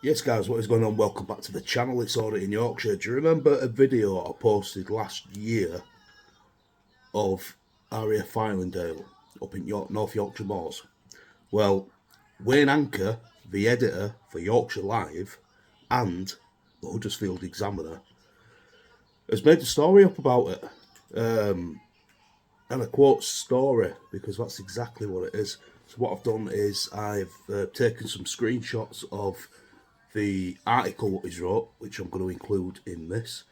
Yes guys, what is going on? Welcome back to the channel. It's Auditing Yorkshire. Do you remember a video I posted last year of RAF Fylingdale up in North Yorkshire Moors? Well, Wayne Anchor, the editor for Yorkshire Live and the Huddersfield Examiner, has made a story up about it. And I quote story because that's exactly what it is. So what I've done is I've taken some screenshots of the article what he's wrote, which I'm going to include in this,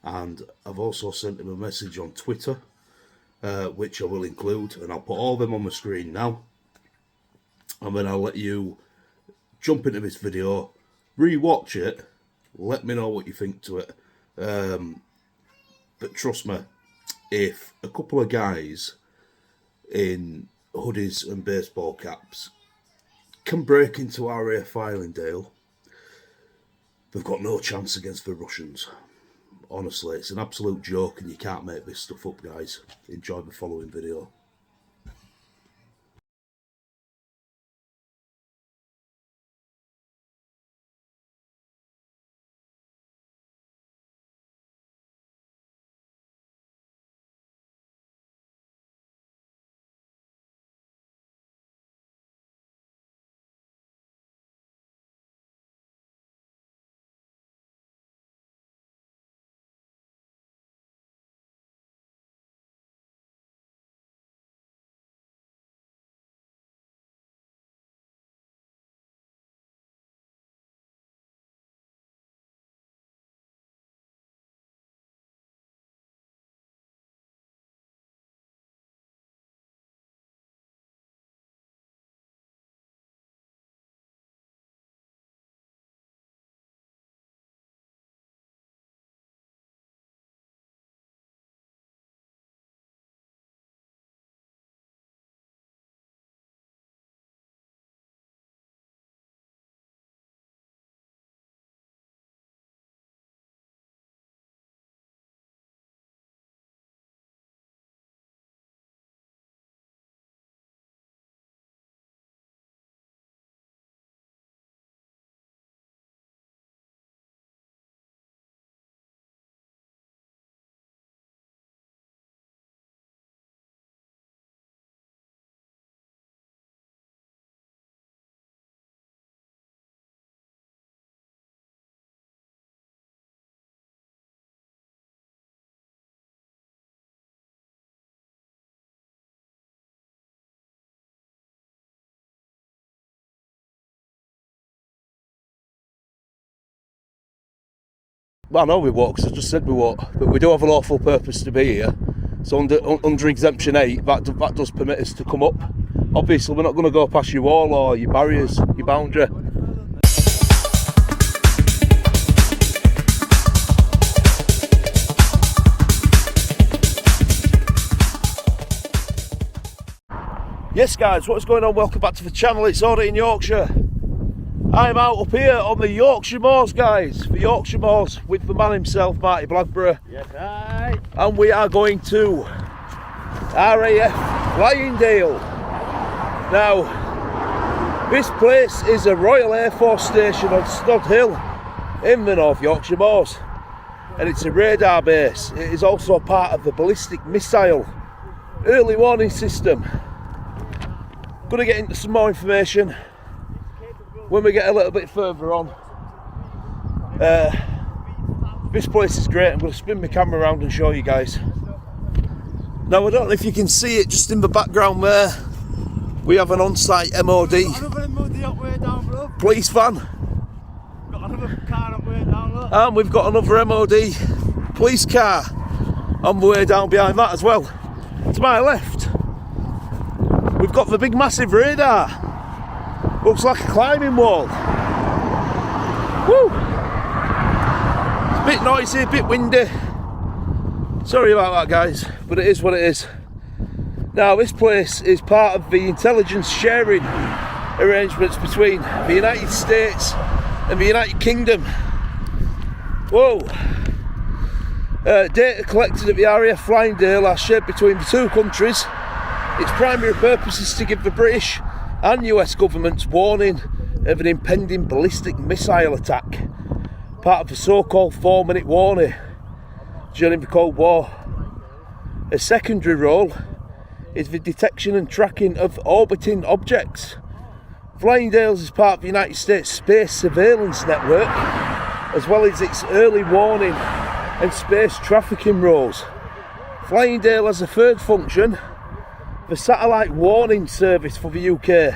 and I've also sent him a message on Twitter, which I will include, and I'll put all of them on the screen now, and then I'll let you jump into this video, re-watch it, let me know what you think to it. But trust me, if a couple of guys in hoodies and baseball caps can break into RAF Fylingdale, they've got no chance against the Russians. Honestly, it's an absolute joke and you can't make this stuff up, guys. Enjoy the following video. Well, I know we won't, because I just said we won't, but we do have a lawful purpose to be here. So under Exemption 8, that does permit us to come up. Obviously, we're not going to go past your wall or your barriers, your boundary. Yes guys, what's going on? Welcome back to the channel. It's Auditing Yorkshire. I'm out up here on the Yorkshire Moors, guys. The Yorkshire Moors with the man himself, Marty Blackburrow. Yes, hi. And we are going to RAF Fylingdale. Now, this place is a Royal Air Force station on Snood Hill in the North Yorkshire Moors. And it's a radar base. It is also part of the ballistic missile early warning system. Going to get into some more information when we get a little bit further on. This place is great. I'm going to spin my camera around and show you guys. Now I don't know if you can see it just in the background there. We have an on-site MOD police van. And we've got another MOD police car on the way down behind that as well. To my left, we've got the big massive radar. Looks like a climbing wall. Woo! It's a bit noisy, a bit windy. Sorry about that, guys, but it is what it is. Now, this place is part of the intelligence sharing arrangements between the United States and the United Kingdom. Whoa! Data collected at the RAF Fylingdale are shared between the two countries. Its primary purpose is to give the British and US governments warning of an impending ballistic missile attack, part of a so-called 4-minute warning during the Cold War. A secondary role is the detection and tracking of orbiting objects. Fylingdale is part of the United States Space Surveillance Network, as well as its early warning and space trafficking roles. Fylingdale has a third function, the satellite warning service for the UK.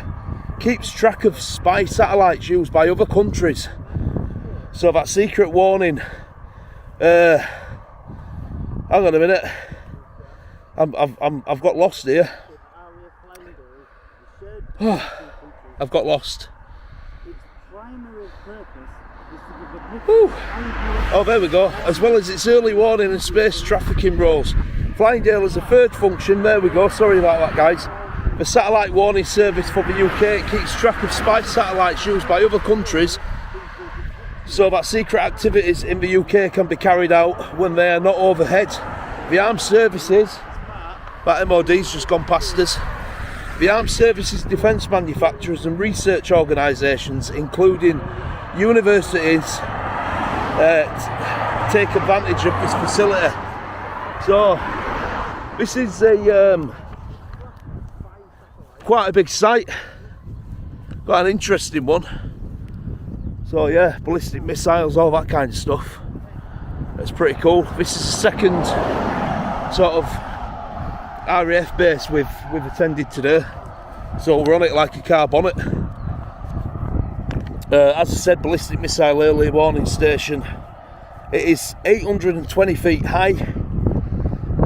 Keeps track of spy satellites used by other countries. So that secret warning, hang on a minute, I've got lost here. I've got lost. Oh, there we go. As well as its early warning and space trafficking roles. Fylingdale has a third function. There we go. Sorry about that, guys. The satellite warning service for the UK. It keeps track of spy satellites used by other countries, so that secret activities in the UK can be carried out when they are not overhead. The armed services, that MOD's just gone past us. The armed services, defence manufacturers and research organisations, including universities, take advantage of this facility. So this is a quite a big site, quite an interesting one. So yeah, ballistic missiles, all that kind of stuff. It's pretty cool. This is the second sort of RAF base we've attended today, so we're on it like a car bonnet. As I said, ballistic missile early warning station. It is 820 feet high.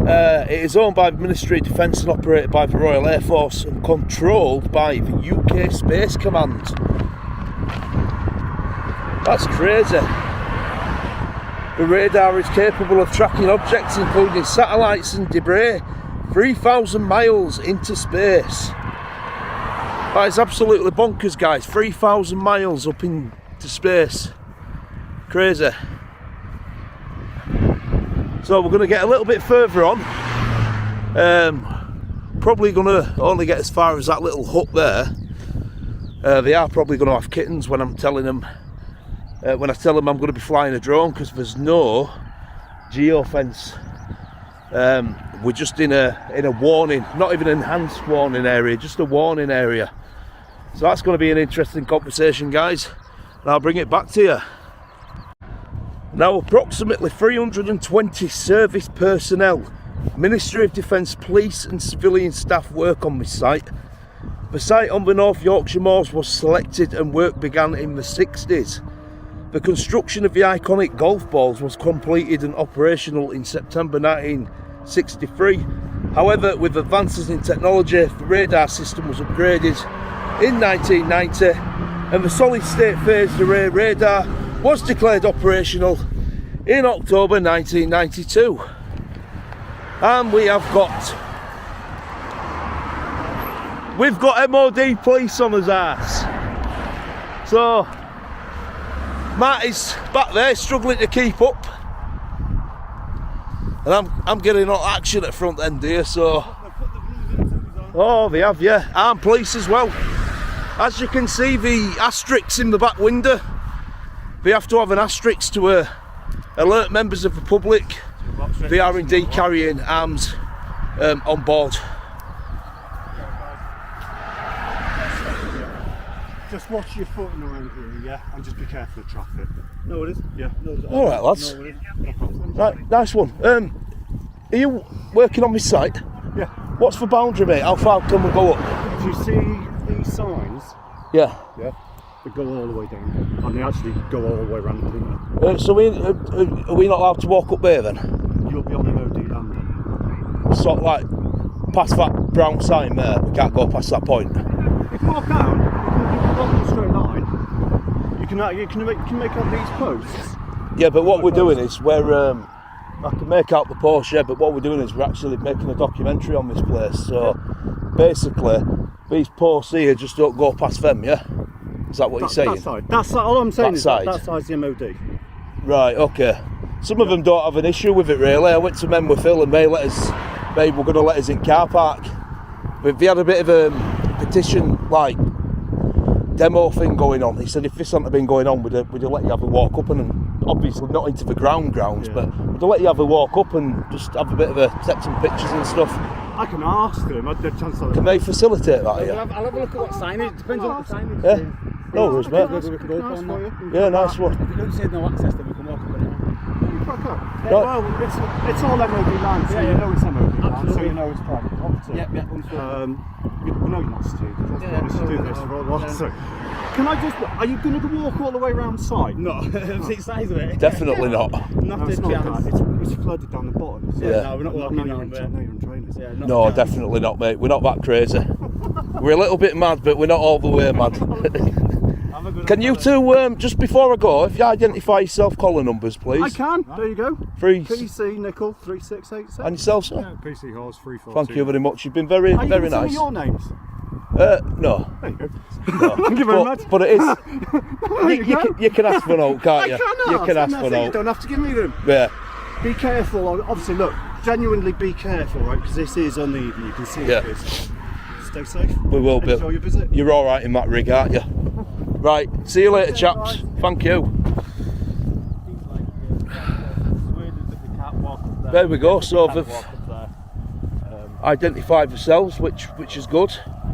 It is owned by the Ministry of Defence and operated by the Royal Air Force and controlled by the UK Space Command. That's crazy. The radar is capable of tracking objects including satellites and debris 3,000 miles into space. That is absolutely bonkers, guys. 3,000 miles up into space. Crazy. So we're going to get a little bit further on. Probably going to only get as far as that little hut there. They are probably going to have kittens when I'm telling them. When I tell them I'm going to be flying a drone, because there's no geofence. We're just in a warning, not even an enhanced warning area, just a warning area. So that's going to be an interesting conversation, guys, and I'll bring it back to you. Now, approximately 320 service personnel, Ministry of Defence, police and civilian staff work on this site. The site on the North Yorkshire moors was selected and work began in the 60s. The construction of the iconic golf balls was completed and operational in September 1963. However, with advances in technology, the radar system was upgraded in 1990 and the solid state phased array radar was declared operational in October 1992. And we've got MOD police on his ass. So Matt is back there struggling to keep up, and I'm getting all action at front end here. So oh, they have, yeah, armed police as well. As you can see, the asterisks in the back window, they have to have an asterisk to alert members of the public they are indeed carrying arms on board. Just watch your footing around here, yeah, and just be careful of traffic. No, it is. Yeah. No, all right, lads. No, it is. No problem. Right, nice one. Are you working on this site? Yeah. What's the boundary, mate? How far can we go up? Do you see these signs? Yeah. Yeah. They go all the way down, and they actually go all the way around the corner. So are we not allowed to walk up there then? You'll be on MOD land then. Sort of like past that brown sign there. We can't go past that point. You can walk down. You can walk in a straight line. You can make out these posts. Yeah, but what we're doing is I can make out the post, yeah, but what we're doing is we're actually making a documentary on this place. So basically, these posts here just don't go past them, yeah? Is that what you're saying? That side. That's all I'm saying. That is side. That side's the MOD. Right, okay. Some of them don't have an issue with it, really. I went to Menwithil and they were going to let us in car park. They had a bit of a petition, like, demo thing going on. He said if this hadn't been going on, would you let you have a walk up and obviously not into the grounds, Yeah. but would you let you have a walk up and just have a bit of take some pictures and stuff? I can ask them. I'd have a chance to. Can they facilitate that? I'll Yeah. have a look at what signage. Depends on what the signage Yeah. is. No worries, mate. We can go Nice on for that. you. Yeah, nice one. If you don't say no access, then we can walk up and down. Well, it's all MOD land, so Yeah, you yeah. know it's MOD land, so Absolutely. you know it's private property. Yeah, understood. We know you're not stupid. Let's Yeah, be honest, you do no, this no, for a lot. yeah. So, can I just? Are you going to walk all the way around site? No, see the size of it. Definitely not. Not No, a it's not chance. that. It's flooded down the bottom. So Yeah. No, we're not I walking know you're around in, there. I know you're in trainers. Yeah, not No, a chance. definitely not, mate. We're not that crazy. We're a little bit mad, but we're not all the way mad. Have a good Can you two, just before I go, if you identify yourself, collar numbers, I please. can. There you go. Please. PC Nickel 3686. And yourself, sir? Yeah, PC Horse 342. Thank you very much. You've been very, Are you very gonna nice. tell me your names? No. There you go. No. Thank you very much. But it is. There you go. You can ask for note, can't you? I can You can ask and for that's it. You note. don't have to give me them. Yeah. Be careful. Obviously, look. Genuinely be careful, right? Because this is uneven. You can see Yeah. it is. Stay safe. We will be. Enjoy your visit. You're all right in that rig, aren't you? Right. See you later, chaps. Thank you. There we go. So they've identified themselves, which is good.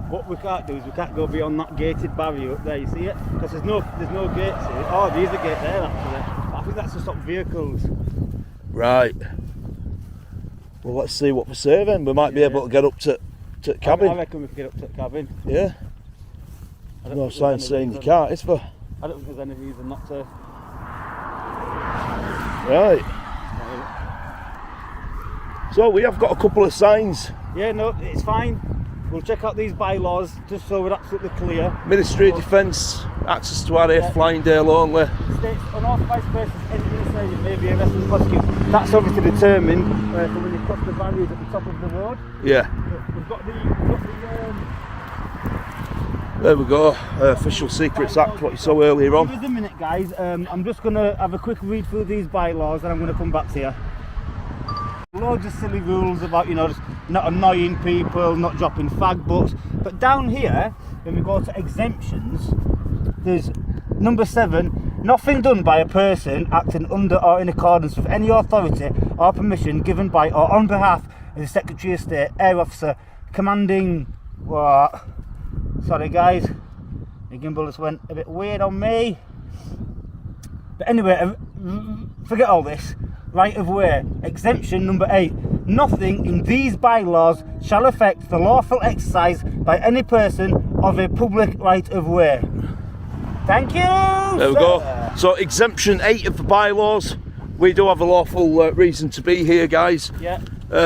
What we can't do is we can't go beyond that gated barrier up there. You see it? Because there's no gates here. Oh, there is a gate there actually. But I think that's to stop vehicles. Right. Well, let's see what we say then. We might be able to get up to the I cabin. reckon we can get up to the cabin. Yeah. I don't No think sign there's any saying you reason- can't, is there? I don't think there's any reason not to. Right. So we have got a couple of signs. Yeah, no, it's fine. We'll check out these bylaws just so we're absolutely clear. Ministry of Defence, access to RAF Fylingdale only. States unauthorised persons entering the stadium may be arrested and prosecuted. That's obviously determined for when you cross the barriers at the top of the road. Yeah. We've got the There we go. Official Secrets Act, what you saw earlier Give on. us a minute, guys. I'm just going to have a quick read through these bylaws and I'm going to come back to you. Loads of silly rules about, you know, just not annoying people, not dropping fag butts. But down here, when we go to exemptions, there's number 7, nothing done by a person acting under or in accordance with any authority or permission given by or on behalf of the Secretary of State, Air Officer, Commanding... What? Sorry guys, the gimbal just went a bit weird on me. But anyway, forget all this. Right of way, exemption number 8. Nothing in these bylaws shall affect the lawful exercise by any person of a public right of way. Thank you. There we go. So exemption 8 of the bylaws. We do have a lawful reason to be here, guys. Yeah,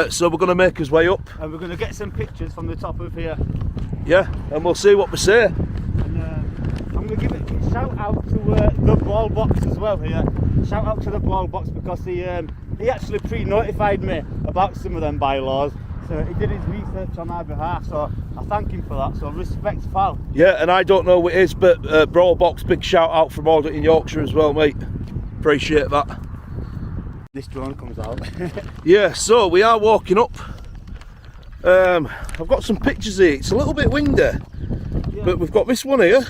So we're going to make us way up. and we're going to get some pictures from the top of here. Yeah, and we'll see what we say. And I'm going to give a shout out to the ball box as well here. Shout out to the ball box because he actually pre-notified me about some of them bylaws. So he did his research on our behalf, so I thank him for that. So respect, pal. Yeah, and I don't know what it is, but Brawl Box, big shout out from Auditing Yorkshire as well, mate. Appreciate that. This drone comes out. Yeah, so we are walking up. I've got some pictures here. It's a little bit windy, but we've got this one here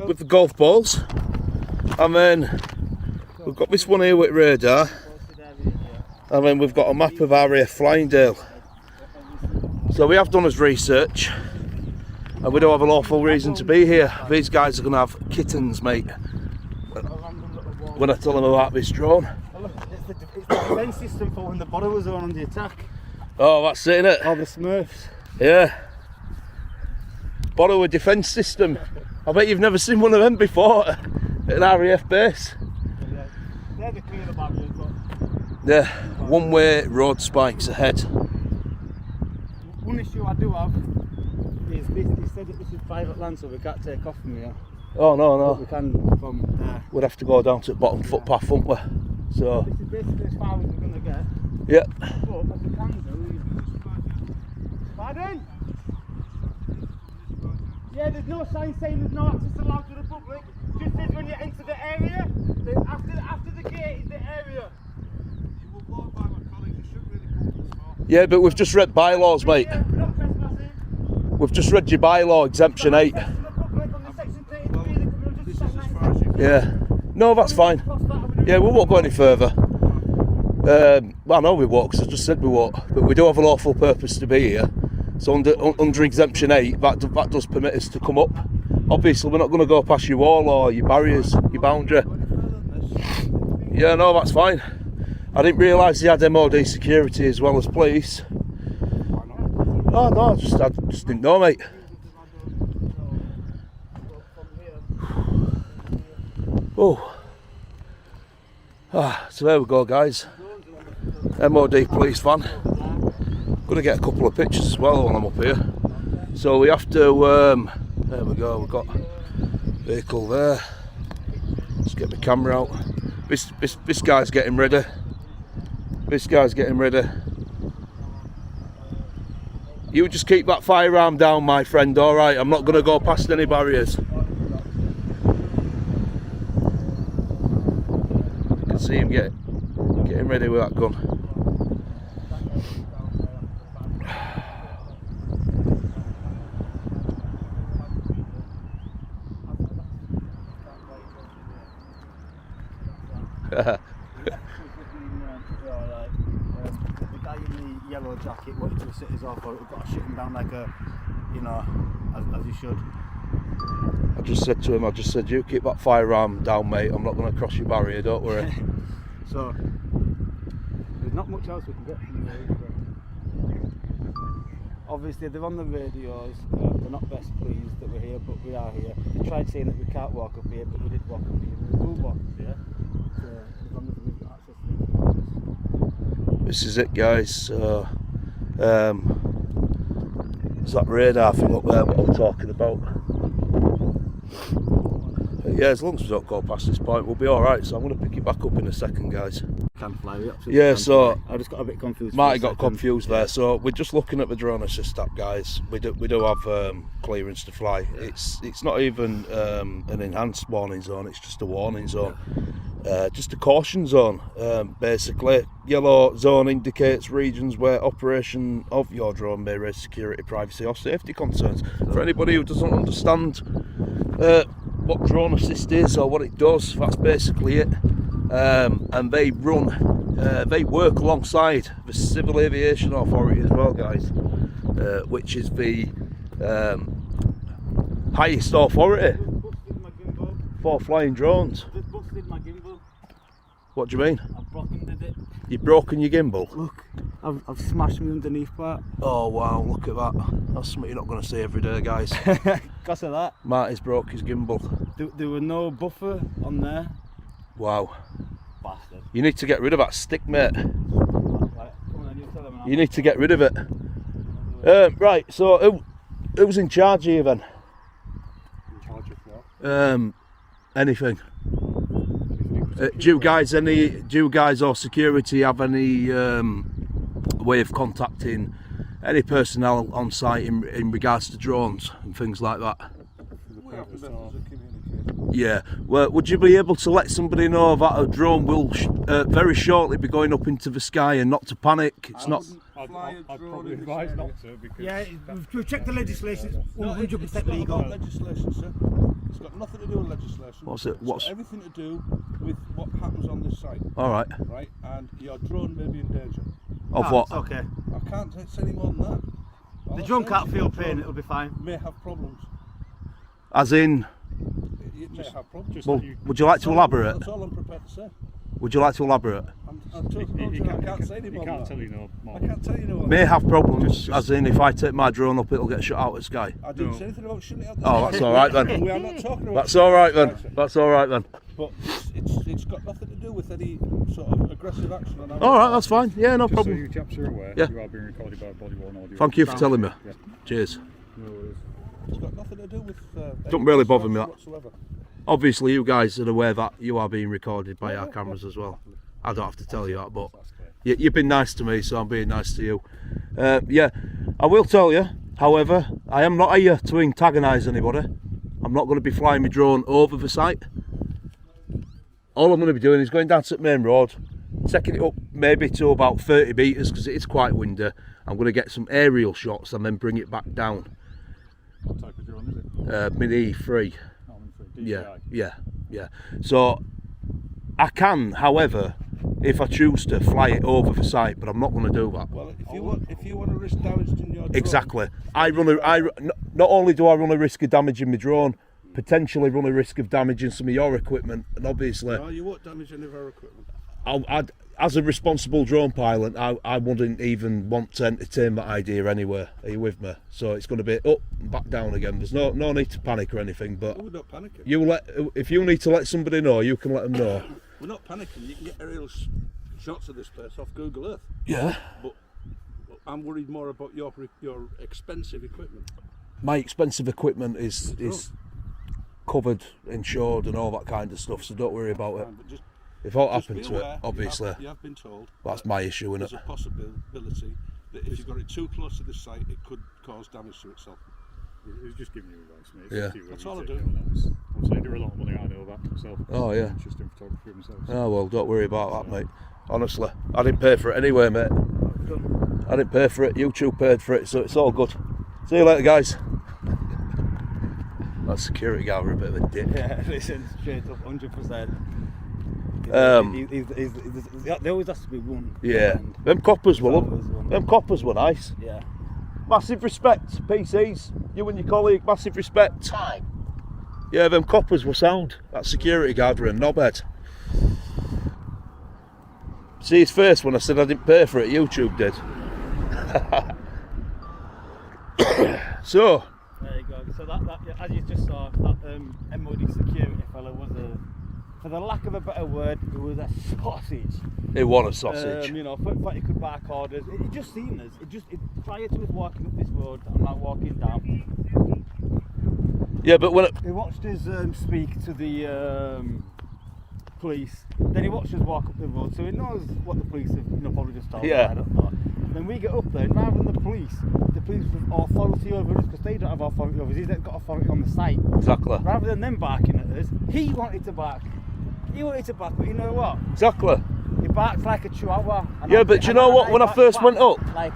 with the golf balls, and then we've got this one here with radar, and then we've got a map of RAF Fylingdale. So we have done his research, and we don't have a lawful reason to be here. These guys are going to have kittens, mate, when I tell them about this drone. Oh, look, it's the defence system for when the borrowers are on the attack. Oh, that's it, innit? Oh, the Smurfs. Yeah. Borrow a defence system. I bet you've never seen one of them before at an RAF base. Yeah, they're the clear barriers, but Yeah, one-way road spikes ahead. one issue I do have is this. They said that this is private land, so we can't take off from here. Oh no, But we no. can from there. We'd have to go down to the bottom footpath, wouldn't we? So, This is basically as far as we're going to get. yeah. But what we can do is... Pardon? Yeah, there's no sign saying there's no access allowed to the public. Just says when you enter the area, after the gate is the area. Yeah, but we've just read bylaws, mate. Yeah, we're not trespassing. We've just read your bylaw, exemption 8. Access to the public under section 38 Yeah. No, that's fine. Yeah, we won't go any further. Well, no, we won't, because I just said we won't. But we do have a lawful purpose to be here. So under exemption 8, that does permit us to come up. Obviously, we're not going to go past your wall or your barriers, your boundary. Yeah, no, that's fine. I didn't realise they had MOD security as well as police. Oh, no, I just didn't know, mate. Oh. So there we go, guys. MOD police van. Gonna get a couple of pictures as well while I'm up here. So we have to, there we go, we've got vehicle there. Let's get the camera out. This guy's getting ready. This guy's getting ready. You just keep that firearm down, my friend, alright? I'm not gonna go past any barriers. You can see him getting ready with that gun. The guy in the yellow jacket wanted to sit his off, or we've got to shut him down like a, you know, as you should. I just said to him, you keep that firearm down, mate. I'm not going to cross your barrier, don't worry. So, there's not much else we can get from there. Obviously, they're on the radios. They're not best pleased that we're here, but we are here. They tried saying that we can't walk up here, but we did walk up here. We will walk up here. So, as long as we've got access to This is it, guys. So, there's that radar thing up there what I'm talking about. But yeah, as long as we don't go past this point, we'll be alright. So I'm going to pick it back up in a second, guys. can fly. Yeah, so fly. I just got a bit confused. Marty got confused there. So we're just looking at the drone assist app, guys. We do have clearance to fly. It's not even an enhanced warning zone. It's just a warning zone. Just a caution zone, basically. Yellow zone indicates regions where operation of your drone may raise security, privacy or safety concerns. For anybody who doesn't understand what drone assist is or what it does, that's basically it. And they work alongside the Civil Aviation Authority as well, guys, which is the highest authority for flying drones. What do you mean? I've broken it. You've broken your gimbal? Look, I've smashed me underneath part. Oh wow, look at that. That's something you're not going to see every day, guys. Because of that. Marty's broke his gimbal. There were no buffer on there. Wow. Bastard. You need to get rid of that stick, mate. Right, come on, you tell them now. You need to get rid of it. Right, so who's in charge here then? In charge of what? Anything. Do you guys or security have any way of contacting any personnel on site in regards to drones and things like that? Yeah, well, would you be able to let somebody know that a drone will very shortly be going up into the sky and not to panic? It's not. I'd probably advise not to, because yeah, we've checked the legislation. It's 100% legal. Legislation, sir. It's got nothing to do with legislation. What's it? It's got everything to do with what happens on this site. All right. Right, and your drone may be in danger. Of what? Okay. I can't say any more than that. The drone can't feel pain, it'll be fine. May have problems. As in? It may have problems. Well, would you like to elaborate? That's all I'm prepared to say. Would you like to elaborate? I can't say any more than that. tell you no more. I can't tell you no more. May have problems, as in if I take my drone up, it'll get shot out of the sky. I didn't say anything about shooting it out the Oh, sky. that's all right then. We are not talking about. That's all right then. That's all right then. But it's got nothing to do with any sort of aggressive action. On our All right, that's fine. Yeah, no Just problem. so you chaps are aware, Yeah. you are being recorded by body worn audio. Thank you for telling me. Yeah. Cheers. No worries. It's got nothing to do with. Don't really bother me that. Whatsoever. Obviously, you guys are aware that you are being recorded by our cameras as well. I don't have to tell you that, but you've been nice to me, so I'm being nice to you. Yeah, I will tell you, however, I am not here to antagonise anybody. I'm not going to be flying my drone over the site. All I'm going to be doing is going down to the main road, taking it up maybe to about 30 metres because it is quite windy. I'm going to get some aerial shots and then bring it back down. What type of drone is it? Mini 3. Oh, Yeah, yeah. Yeah. So I can, however, if I choose to, fly it over the site, but I'm not going to do that. Well, if you want to risk damaging your drone, Exactly. Not only do I run a risk of damaging my drone, potentially run a risk of damaging some of your equipment, and obviously, no, you won't damage any of our equipment. as a responsible drone pilot, I wouldn't even want to entertain that idea anyway. Are you with me? So it's going to be up and back down again. There's no need to panic or anything, but We're not panicking. if you need to let somebody know, you can let them know. We're not panicking. You can get aerial shots of this place off Google Earth. Yeah. But I'm worried more about your expensive equipment. My expensive equipment is covered, insured, and all that kind of stuff. So don't worry about it. But just If what Just happened be to it, aware, obviously, you have been told that's my issue, there's innit? a possibility that if you've got it too close to the site, it could cause damage to itself. It was just giving you advice, mate. Yeah. That's all I do. do. Obviously, I do a lot of money, I know that myself. Oh, yeah. Interesting photography myself. Oh, well, don't worry about that, mate. Honestly, I didn't pay for it anyway, mate. I didn't pay for it, YouTube paid for it, so it's all good. See you later, guys. That security guy were a bit of a dick. Yeah, listen, straight up, 100%. There always has to be one. Yeah, And them coppers were always one. them coppers were nice. Yeah. Massive respect, PCs. You and your colleague, massive respect. Yeah, them coppers were sound. That security guard were a knobhead. See his face when I said I didn't pay for it. YouTube did. So. There you go. So that as you just saw, that MOD security fellow was for the lack of a better word, it was a sausage. It was a sausage. You know, for he could bark orders. It just seen us. Prior to us walking up this road, I'm now walking down. Yeah, but when He watched us speak to the police. Then he watched us walk up the road, so he knows what the police have, probably just told. Yeah. I don't know. Then we get up there, and rather than the police with authority over us, because they don't have authority over us, they've got authority on the site. exactly. Rather than them barking at us, he wanted to bark. But you know what? Exactly. He barks like a chihuahua. Yeah, but do you know what? When I first went up, like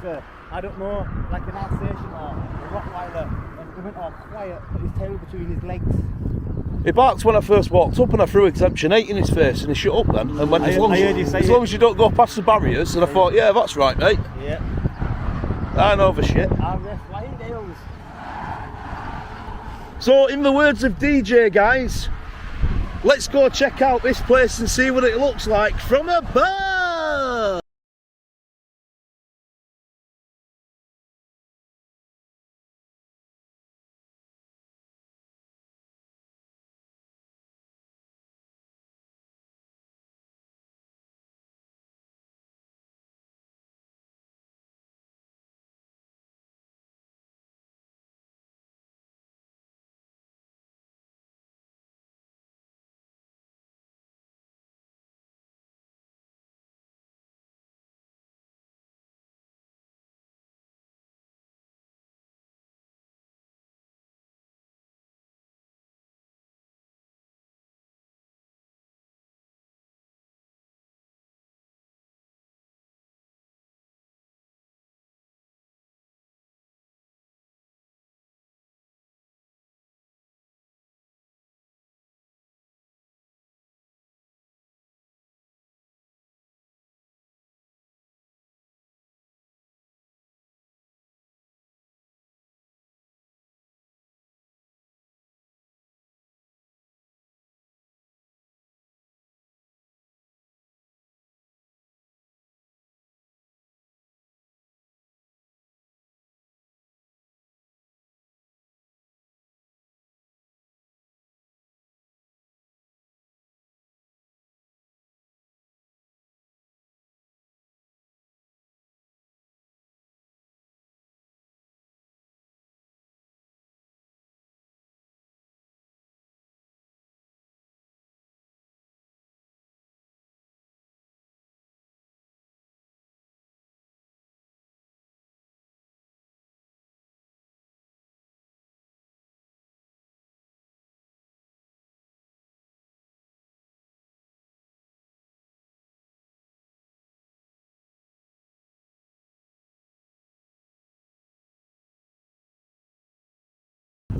I don't know, like an Alsatian or a Rottweiler, and he went all quiet, put his tail between his legs. he barked when I first walked up, and I threw Exemption 8 in his face, and he shut up then. And went, as long as you don't go past the barriers, and I thought, yeah, that's right, mate. Yeah. I know the shit. RAF Fylingdales. So, in the words of DJ, guys, let's go check out this place and see what it looks like from above.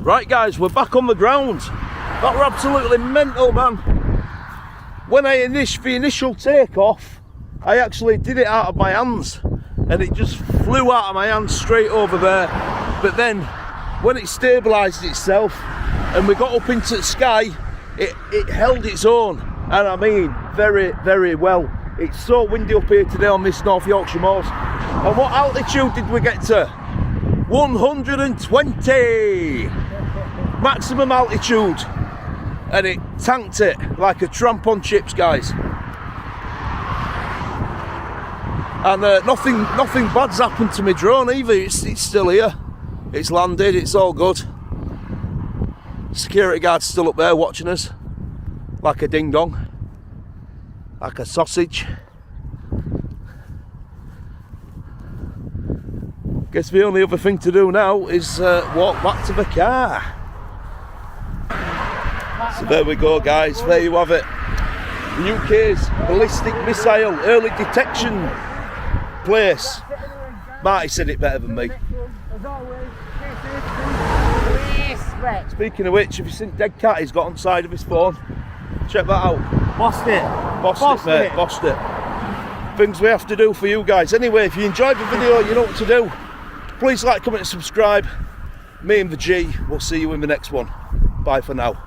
Right, guys, we're back on the ground. That were absolutely mental, man. When the initial takeoff, I actually did it out of my hands, and it just flew out of my hands straight over there. But then, when it stabilised itself, and we got up into the sky, it held its own, and I mean, very, very well. It's so windy up here today on this North Yorkshire moors. And what altitude did we get to? 120 maximum altitude, and it tanked it like a tramp on chips, guys. And nothing bad's happened to my drone either. It's still here. It's landed. It's all good. Security guard's still up there watching us, like a ding dong, like a sausage. Guess the only other thing to do now is walk back to the car. So there we go, guys, there you have it. The UK's ballistic missile early detection place. Marty said it better than me. Speaking of which, have you seen dead cat he's got on the side of his phone? Check that out. Bossed it. Bossed it, mate, bossed it. Things we have to do for you guys. Anyway, if you enjoyed the video, you know what to do. Please like, comment and subscribe. Me and the G, we'll see you in the next one. Bye for now.